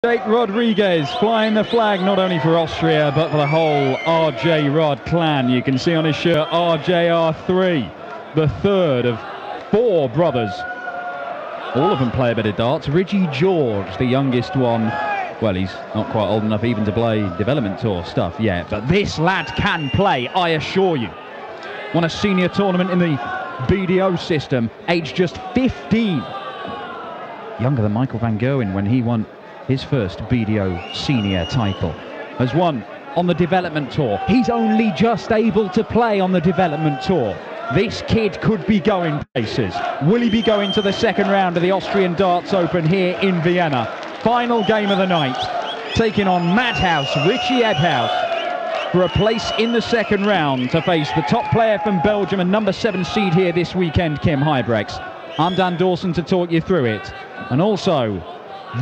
Rodriguez flying the flag not only for Austria but for the whole R.J.Rod clan. You can see on his shirt RJR3, the third of 4 brothers. All of them play a bit of darts. Ritchie George, the youngest one, well, he's not quite old enough even to play development tour stuff yet, but this lad can play, I assure you. Won a senior tournament in the BDO system, aged just 15. Younger than Michael van Gerwen when he won his first BDO senior title. Has won on the development tour. He's only just able to play on the development tour. This kid could be going places. Will he be going to the second round of the Austrian Darts Open here in Vienna? Final game of the night, taking on Madhouse, Ritchie Edhouse, for a place in the second round to face the top player from Belgium and number 7 seed here this weekend, Kim Huybrechts. I'm Dan Dawson to talk you through it. And also,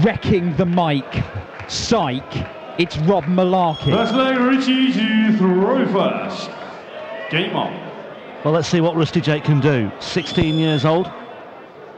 wrecking the mic, psych, it's Rob Malarkey. First leg, Ritchie to throw first. Game on. Well, let's see what Rusty Jake can do. 16 years old.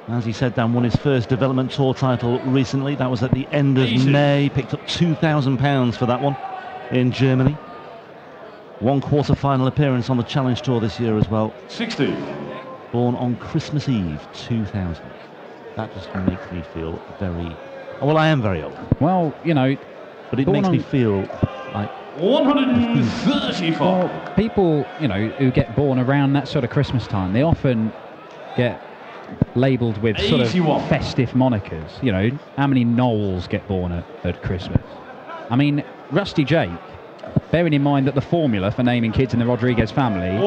As he said, Dan won his first development tour title recently. That was at the end of May. Picked up £2,000 for that one in Germany. One quarter-final appearance on the Challenge Tour this year as well. 60. Born on Christmas Eve, 2000. That just makes me feel very... Well, I am very old. Well, you know... But it makes me feel like... 135. Well, people, you know, who get born around that sort of Christmas time, they often get labelled with sort of festive monikers. You know, how many Knowles get born at Christmas? I mean, Rusty Jake, bearing in mind that the formula for naming kids in the Rodriguez family is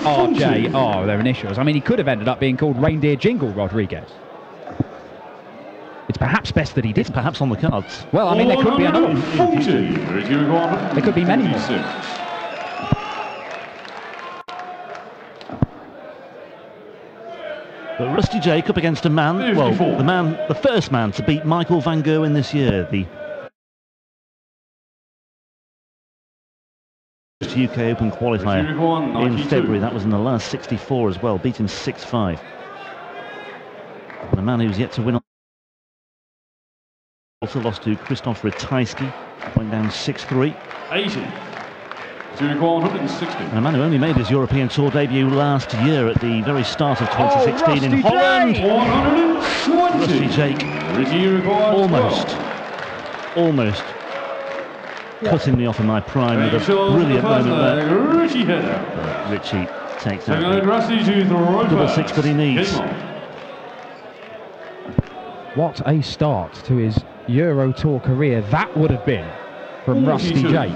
RJR, their initials. I mean, he could have ended up being called Reindeer Jingle Rodriguez. It's perhaps best that he did. It's perhaps on the cards. Well, I mean, there could be another. There could be many more. But Rusty Jake up against a man, well, the first man to beat Michael van Gerwen this year, the UK Open qualifier in February. That was in the last 64 as well, beat him 6-5. And a man who's yet to win. Also lost to Krzysztof Ratajski, went down 6-3. 80. 160. And a man who only made his European Tour debut last year at the very start of 2016 in Holland. 120. Rusty Jake almost cutting me off in my prime with a brilliant moment there. Ritchie takes out the double six that he needs. What a start to his Euro Tour career that would have been from Rusty Jake.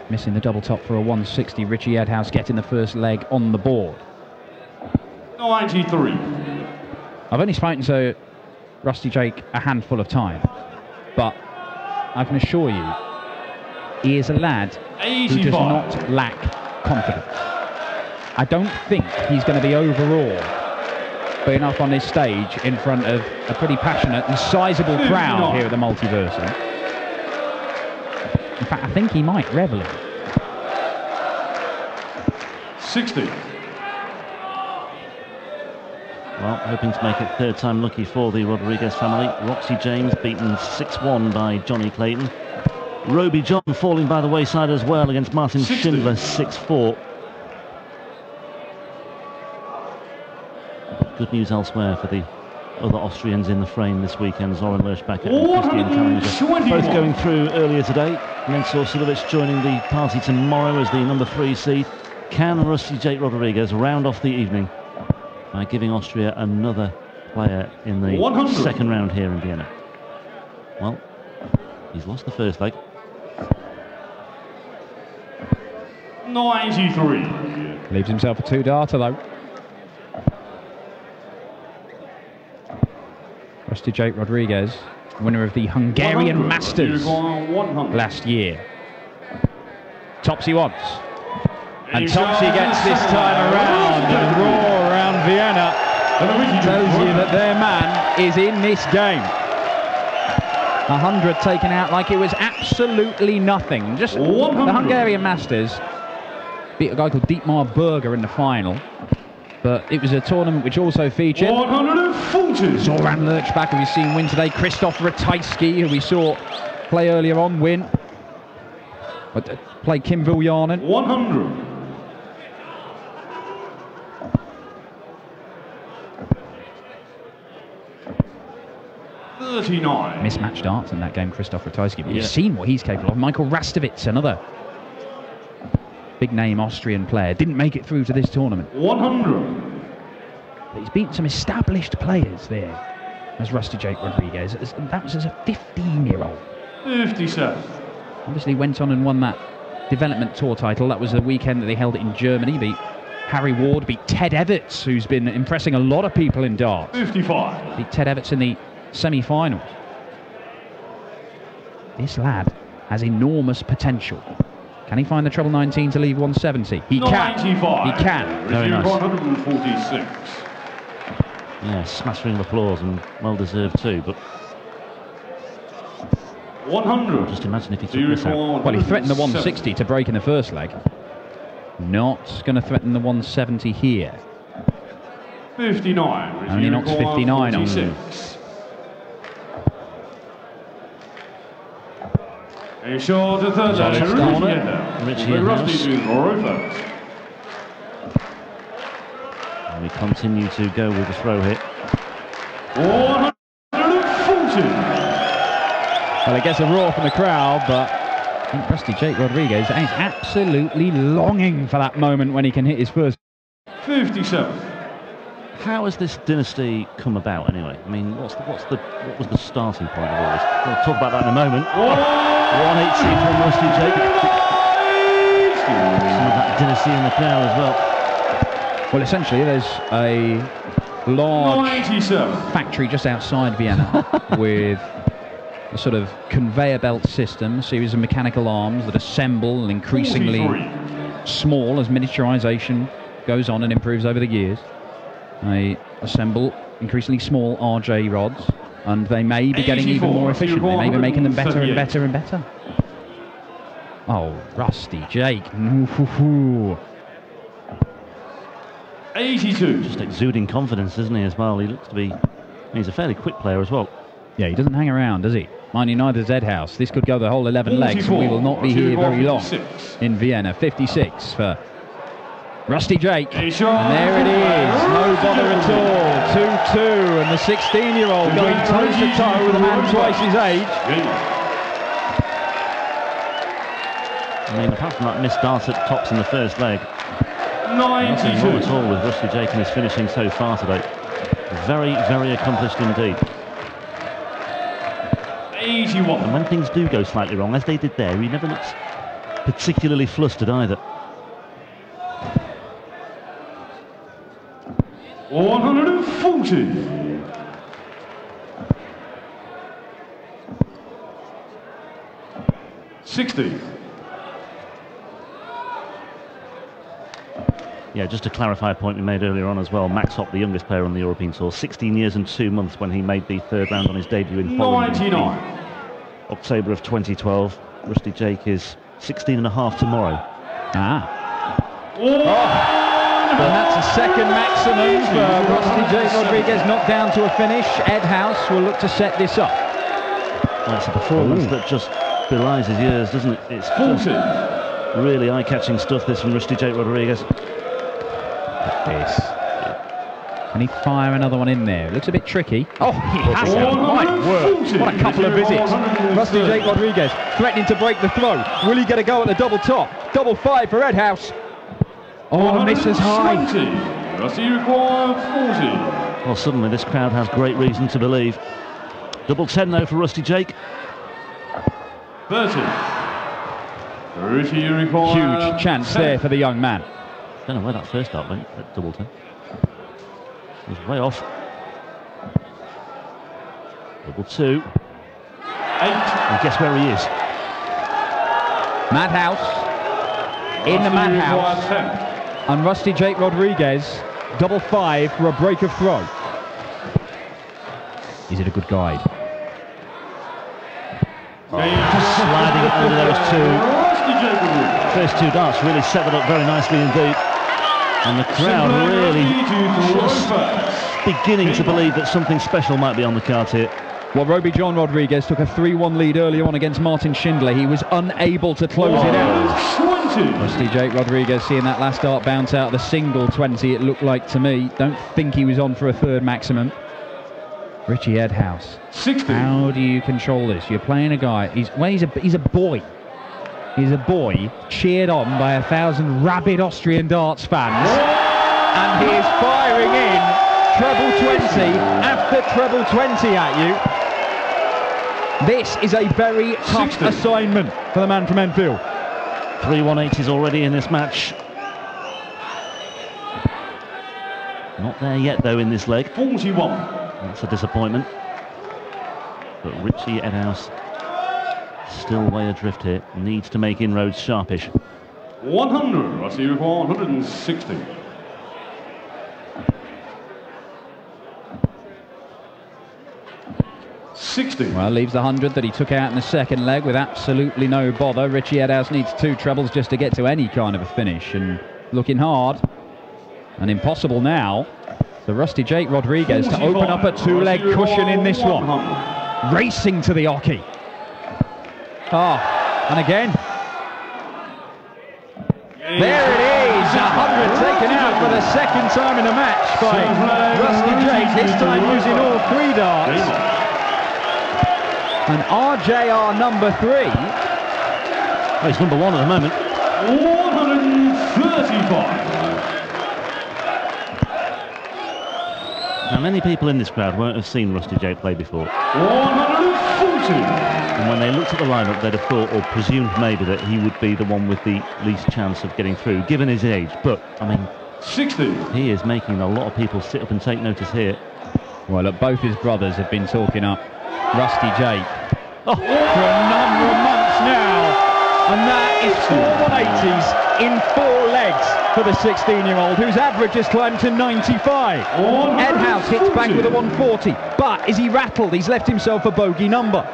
Missing the double top for a 160. Ritchie Edhouse getting the first leg on the board. 93. I've only spoken to Rusty Jake a handful of times, but I can assure you, he is a lad who does not lack confidence. I don't think he's going to be overawed being up on this stage in front of a pretty passionate and sizable crowd here at the Multiversa. In fact, I think he might revel in it. 60. Well, hoping to make it third time lucky for the Rodriguez family. Roxy James beaten 6-1 by Johnny Clayton. Roby John falling by the wayside as well against Martin Schindler 6-4. Good news elsewhere for the other Austrians in the frame this weekend. Zoran Lerschbacher and Christian Challenger both going through earlier today. Mensur Silovic joining the party tomorrow as the number 3 seed. Can Rusty Jake Rodriguez round off the evening by giving Austria another player in the second round here in Vienna? Well, he's lost the first leg. 93. Leaves himself a 2-darter though. Rusty Jake Rodriguez, winner of the Hungarian Masters last year. Topsy wants. And Topsy gets this time around, and roar around Vienna tells you that their man is in this game. 100 taken out like it was absolutely nothing. Just the Hungarian Masters beat a guy called Dietmar Berger in the final. But it was a tournament which also featured 140. Zoran Lurchbach, who we've seen win today, Krzysztof Ratajski, who we saw play earlier on, win. But play Kim Viljanen. 100. Mismatched darts in that game, Krzysztof Ratajski. But you've seen what he's capable of. Michael Rastovitz, another big name Austrian player, didn't make it through to this tournament. 100. But he's beaten some established players there, as Ritchie Rodriguez. That was as a 15-year-old. 57. Obviously went on and won that development tour title. That was the weekend that they held it in Germany. Beat Harry Ward, beat Ted Everts, who's been impressing a lot of people in darts. 55. Beat Ted Everts in the semi-finals. This lad has enormous potential. Can he find the treble 19 to leave 170? He can. 95. He can. Very nice. 146. Yeah, smattering of applause, and well deserved too. But 100. just imagine if he took this out. Well, he threatened the 160 to break in the first leg. Not going to threaten the 170 here. 59. Only knocks 59 on. 46. A short to third Solid start. Ritchie Edhouse. And we continue to go with the throw hit. 140. Well, it gets a roar from the crowd, but I think Ritchie Rodriguez is absolutely longing for that moment when he can hit his first. 57. How has this dynasty come about anyway? I mean, what was the starting point of all this? We'll talk about that in a moment. 180 from Ritchie Edhouse. Some of that dynasty in the crowd as well. Well, essentially, there's a large 97. factory just outside Vienna with a sort of conveyor belt system, a series of mechanical arms that assemble increasingly 43. small as miniaturization goes on and improves over the years. They assemble increasingly small RJ rods, and they may be getting even more efficient. They may be making them better and better and better. Oh, Ritchie Jake. 82. Just exuding confidence, isn't he, as well? He looks to be... He's a fairly quick player as well. Yeah, he doesn't hang around, does he? Mind you, neither does Edhouse. This could go the whole 11 legs, and we will not be here very long in Vienna. 56 for Ritchie Jake. And there it is. No bother at all. 2-2, and the 16-year-old going toe-to-toe with a man twice his age. I mean, apart from that missed dart at tops in the first leg, 92. nothing wrong at all with Ritchie Jake and his finishing so far today. Very, very accomplished indeed. 81. And when things do go slightly wrong, as they did there, he never looks particularly flustered either. 140. 60. Yeah, just to clarify a point we made earlier on as well, Max Hopp, the youngest player on the European Tour, 16 years and 2 months when he made the third round on his debut in Poland. 99. October of 2012. Ritchie Jake is 16 and a half tomorrow. And that's a second maximum for Ritchie Rodriguez, knocked down to a finish. Edhouse will look to set this up. Well, it's a performance that just belies his years, doesn't it? It's 40. Really eye-catching stuff, this from Ritchie Rodriguez. This. Can he fire another one in there? It looks a bit tricky. Oh, he has it. My word. What a couple of visits. Ritchie Rodriguez threatening to break the throw. Will he get a go at the double top? Double five for Edhouse. Oh, misses high. Ritchie requires 40. Well, suddenly this crowd has great reason to believe. Double 10 though for Ritchie Jake. 30. Ritchie requires Huge chance 10. There for the young man. Don't know where that first start went, that double 10. It was way off. Double 2. 8. And guess where he is? Madhouse. In the madhouse. And Ritchie Rodriguez, double 5 for a break of throw. Is it a good guide? Just sliding under those two. First two darts really set that up very nicely indeed. And the crowd really just beginning to believe that something special might be on the cards here. Well, R.J.Rodriguez took a 3-1 lead early on against Martin Schindler. He was unable to close it out. R.J.Rodriguez seeing that last dart bounce out of the single 20, it looked like to me. Don't think he was on for a third maximum. Ritchie Edhouse. 60. How do you control this? You're playing a guy, he's a boy. He's a boy cheered on by 1,000 rabid Austrian darts fans. And he is firing in treble 20 after treble 20 at you. This is a very tough 60. assignment for the man from Enfield. 3 180s already in this match. Not there yet though in this leg. 41. That's a disappointment. But Ritchie Edhouse still way adrift here. Needs to make inroads sharpish. 100. I see you require 160. Well, leaves the 100 that he took out in the second leg with absolutely no bother. Ritchie Edhouse needs 2 trebles just to get to any kind of a finish, and looking hard and impossible now for R.J.Rodriguez to open up a 2-leg cushion in this one. Racing to the oche. And again. There it is, 100 taken out for the second time in a match by R.J., this time using all 3 darts. And RJR number 3. Well, he's number 1 at the moment. 135. Now, many people in this crowd won't have seen R.J. play before. 140. And when they looked at the lineup, they'd have thought or presumed maybe that he would be the one with the least chance of getting through, given his age. But, I mean, 60. He is making a lot of people sit up and take notice here. Well, look, both his brothers have been talking up R.J. for a number of months now, and that is 4 180s in 4 legs for the 16-year-old, whose average has climbed to 95. Edhouse hits back with a 140, but is he rattled? He's left himself a bogey number.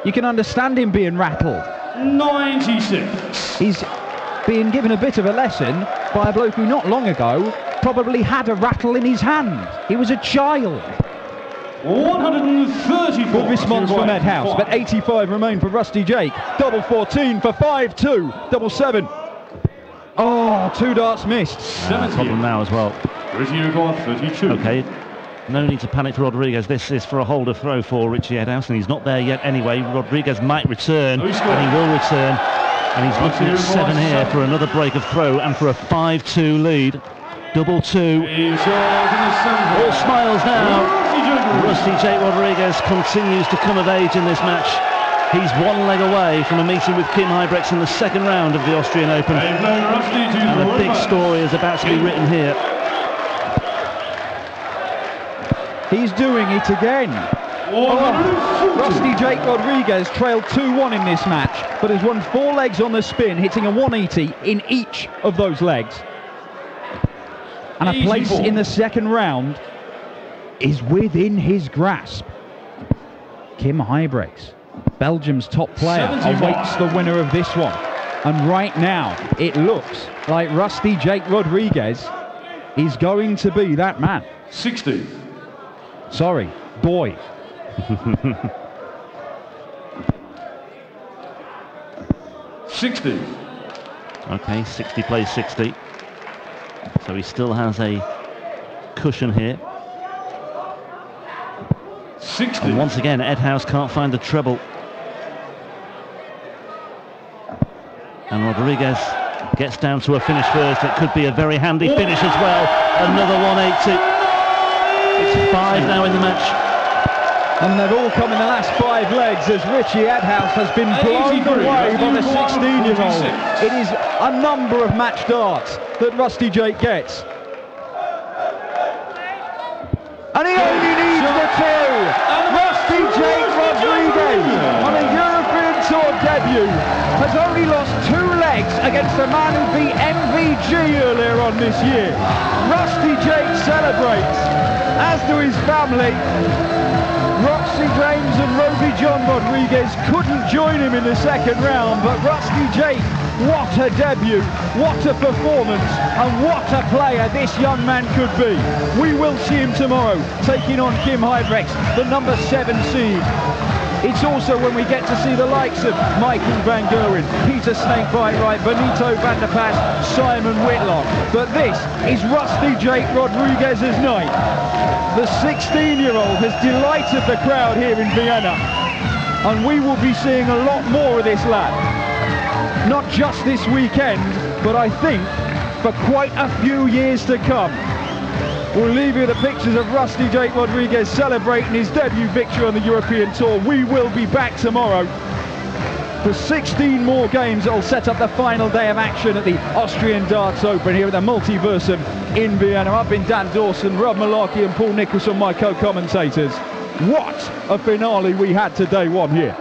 You can understand him being rattled. 96. He's being given a bit of a lesson by a bloke who not long ago probably had a rattle in his hand. He was a child. 134. Good response from Edhouse, but 85 remain for R.J. Double 14 for 5-2. Double 7. Oh, 2 darts missed. Problem now as well. 32. Okay, no need to panic for Rodriguez. This is for a holder throw for Ritchie Edhouse, and he's not there yet anyway. Rodriguez might return, and he will return. And he's looking at 7 here for another break of throw and for a 5-2 lead. Double 2. All smiles now. R.J. continues to come of age in this match. He's 1 leg away from a meeting with Kim Huybrechts in the second round of the Austrian Open. And a big story is about to be written here. He's doing it again. R.J. trailed 2-1 in this match, but has won 4 legs on the spin, hitting a 180 in each of those legs. And a place in the second round is within his grasp. Kim Huybrechts, Belgium's top player, awaits the winner of this one. And right now, it looks like R.J. is going to be that man. 60. Sorry, boy. 60. Okay, 60 plays 60. So he still has a cushion here. 60. And once again, Edhouse can't find the treble. And Rodriguez gets down to a finish first. It could be a very handy finish as well. Another 180. It's 5 now in the match. And they've all come in the last 5 legs as Ritchie Edhouse has been blown away by the 16-year-old. It is a number of match darts that R.J. gets. And he only needs the 2. R.J. on a European Tour debut has only lost 2 legs against a man who beat MVG earlier on this year. R.J. celebrates, as do his family. Roxy James and Rodriguez couldn't join him in the second round, but R.J. What a debut, what a performance, and what a player this young man could be. We will see him tomorrow, taking on Kim Huybrechts, the number 7 seed. It's also when we get to see the likes of Michael van Gerwen, Peter Snakebite Wright, Benito van der Pas, Simon Whitlock. But this is Rusty Jake Rodriguez's night. The 16-year-old has delighted the crowd here in Vienna, and we will be seeing a lot more of this lad. Not just this weekend, but I think for quite a few years to come. We'll leave you the pictures of Rusty Jake Rodriguez celebrating his debut victory on the European Tour. We will be back tomorrow for 16 more games that will set up the final day of action at the Austrian Darts Open here at the Multiversum in Vienna. I've been Dan Dawson, Rob Malarkey and Paul Nicholson, my co-commentators. What a finale we had today one here.